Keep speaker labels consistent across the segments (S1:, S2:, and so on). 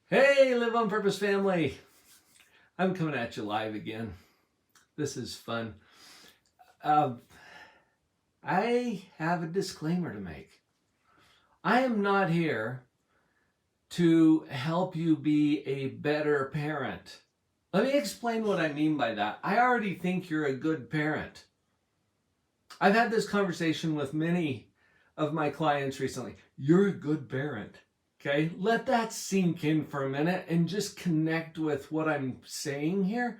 S1: Hey, Live on Purpose family. I'm coming at you live again. This is fun. I have a disclaimer to make. I am not here to help you be a better parent. Let me explain what I mean by that. I already think you're a good parent. I've had this conversation with many of my clients recently. You're a good parent. Okay, let that sink in for a minute and just connect with what I'm saying here.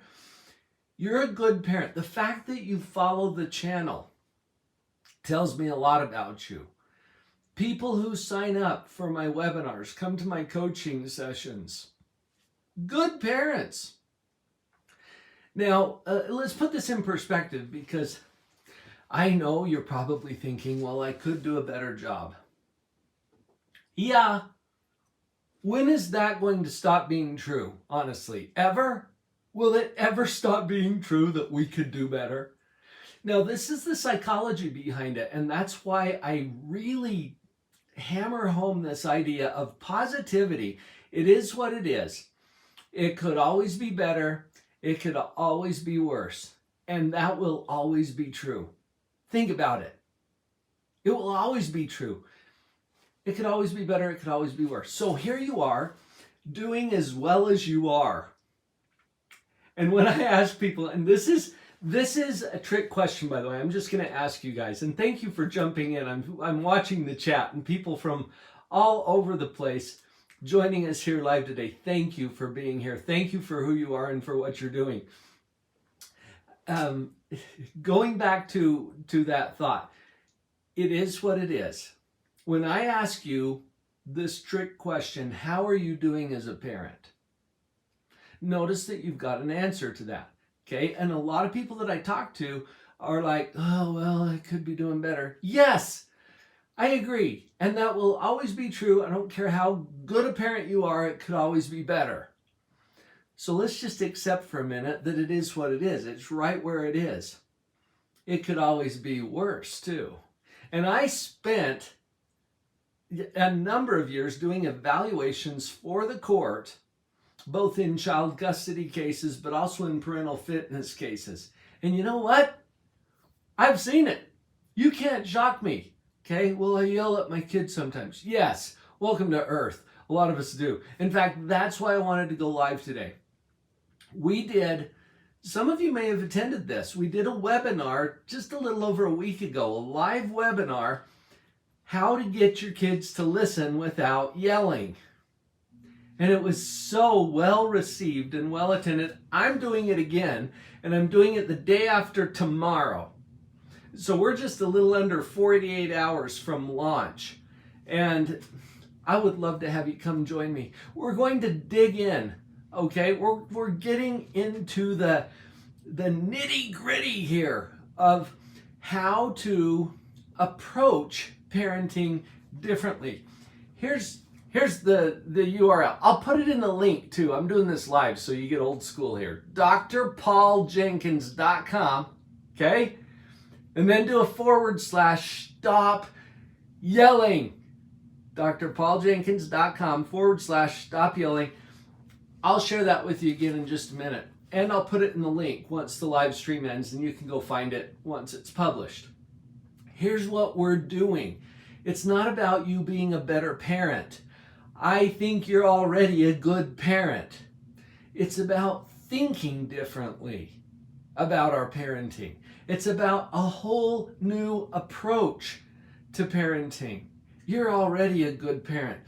S1: You're a good parent. The fact that you follow the channel tells me a lot about you. People who sign up for my webinars, come to my coaching sessions, good parents. Now, let's put this in perspective because I know you're probably thinking, well, I could do a better job. Yeah. When is that going to stop being true, honestly? Ever? Will it ever stop being true that we could do better? Now, this is the psychology behind it, and that's why I really hammer home this idea of positivity. It is what it is. It could always be better. It could always be worse. And that will always be true. Think about it. It will always be true. It could always be better. It could always be worse. So here you are doing as well as you are. And when I ask people, and this is a trick question, by the way, I'm just going to ask you guys, and thank you for jumping in. I'm watching the chat and people from all over the place joining us here live today. Thank you for being here. Thank you for who you are and for what you're doing. Going back to that thought, it is what it is. When I ask you this trick question, how are you doing as a parent? Notice that you've got an answer to that, okay? And a lot of people that I talk to are like, oh, well, I could be doing better. Yes, I agree. And that will always be true. I don't care how good a parent you are, it could always be better. So let's just accept for a minute that it is what it is. It's right where it is. It could always be worse, too. And I spent a number of years doing evaluations for the court, both in child custody cases, but also in parental fitness cases. And you know what? I've seen it. You can't shock me. Okay, well, I yell at my kids sometimes. Yes, welcome to Earth. A lot of us do. In fact, that's why I wanted to go live today. Some of you may have attended this. We did a webinar just a little over a week ago, a live webinar, how to get your kids to listen without yelling. And it was so well received and well attended. I'm doing it again, and I'm doing it the day after tomorrow. So we're just a little under 48 hours from launch. And I would love to have you come join me. We're going to dig in, okay? We're getting into the nitty-gritty here of how to approach parenting differently. Here's the URL. I'll put it in the link too. I'm doing this live so you get old school here. drpauljenkins.com, okay? And then do a / stop yelling. drpauljenkins.com / stop yelling. I'll share that with you again in just a minute. And I'll put it in the link once the live stream ends, and you can go find it once it's published. Here's what we're doing. It's not about you being a better parent. I think you're already a good parent. It's about thinking differently about our parenting. It's about a whole new approach to parenting. You're already a good parent.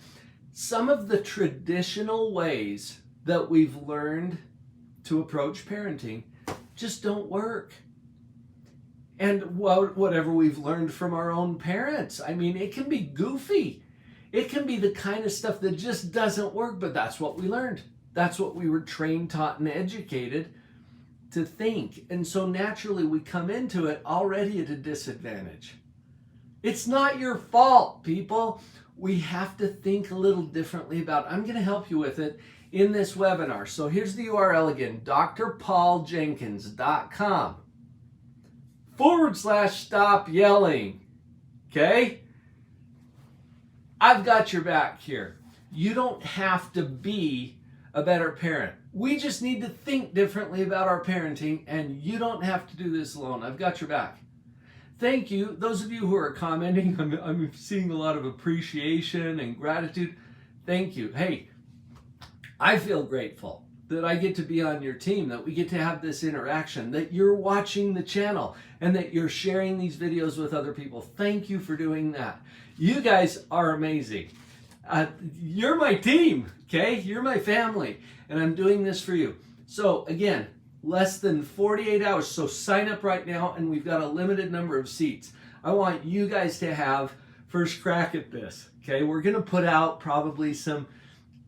S1: Some of the traditional ways that we've learned to approach parenting just don't work. And whatever we've learned from our own parents, I mean, it can be goofy. It can be the kind of stuff that just doesn't work, but that's what we learned. That's what we were trained, taught, and educated to think. And so naturally we come into it already at a disadvantage. It's not your fault, people. We have to think a little differently about it. I'm going to help you with it in this webinar. So here's the URL again, drpauljenkins.com / stop yelling. Okay? I've got your back here. You don't have to be a better parent. We just need to think differently about our parenting, and you don't have to do this alone. I've got your back. Thank you. Those of you who are commenting, I'm seeing a lot of appreciation and gratitude. Thank you. Hey, I feel grateful that I get to be on your team, that we get to have this interaction, that you're watching the channel, and that you're sharing these videos with other people. Thank you for doing that. You guys are amazing. You're my team, okay? You're my family, and I'm doing this for you. So again, less than 48 hours, so sign up right now, and we've got a limited number of seats. I want you guys to have first crack at this, okay? We're gonna put out probably some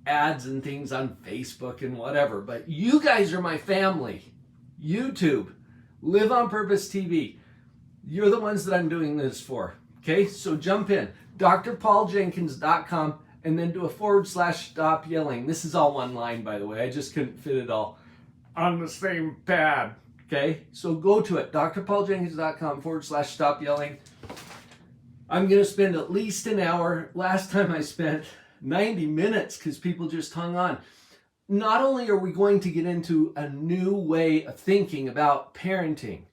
S1: ads and things on Facebook and whatever, but you guys are my family. YouTube, Live on Purpose TV, you're the ones that I'm doing this for, okay? So jump in, drpauljenkins.com, and then do a / stop yelling. This is all one line, by the way. I just couldn't fit it all on the same pad, okay? So go to it, drpauljenkins.com / stop yelling. I'm gonna spend at least an hour. Last time I spent 90 minutes because people just hung on. Not only are we going to get into a new way of thinking about parenting,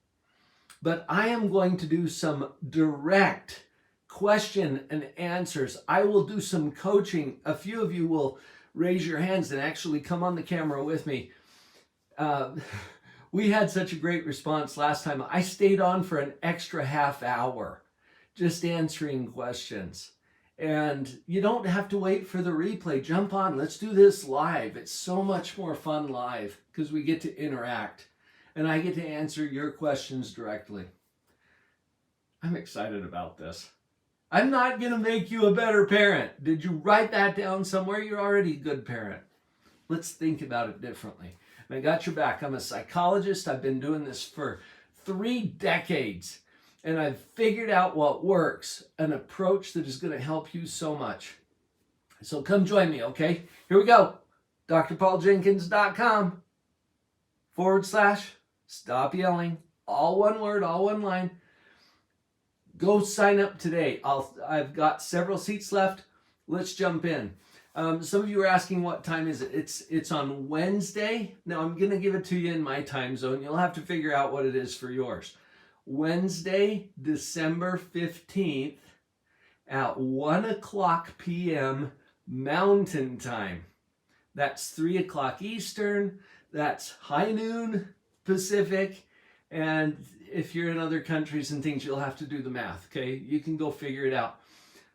S1: but I am going to do some direct question and answers. I will do some coaching. A few of you will raise your hands and actually come on the camera with me. We had such a great response last time. I stayed on for an extra half hour just answering questions. And you don't have to wait for the replay. Jump on. Let's do this live. It's so much more fun live because we get to interact and I get to answer your questions directly. I'm excited about this. I'm not going to make you a better parent. Did you write that down somewhere? You're already a good parent. Let's think about it differently. And I got your back. I'm a psychologist. I've been doing this for 3 decades. And I've figured out what works, an approach that is going to help you so much. So come join me, okay? Here we go. drpauljenkins.com / stop yelling. All one word, all one line. Go sign up today. I've got several seats left. Let's jump in. Some of you are asking what time is it? It's on Wednesday. Now I'm going to give it to you in my time zone. You'll have to figure out what it is for yours. Wednesday, December 15th at 1:00 p.m. Mountain Time. That's 3:00 Eastern. That's high noon Pacific. And if you're in other countries and things, you'll have to do the math, okay? You can go figure it out.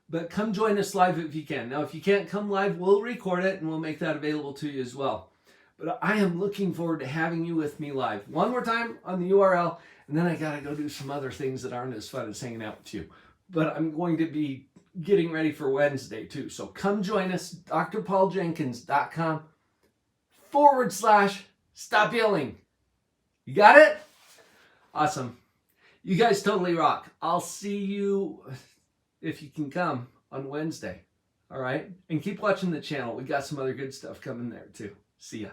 S1: But come join us live if you can. Now, if you can't come live, we'll record it and we'll make that available to you as well. But I am looking forward to having you with me live. One more time on the URL. And then I got to go do some other things that aren't as fun as hanging out with you. But I'm going to be getting ready for Wednesday too. So come join us, drpauljenkins.com / stop yelling. You got it? Awesome. You guys totally rock. I'll see you, if you can come, on Wednesday. All right? And keep watching the channel. We got some other good stuff coming there too. See ya.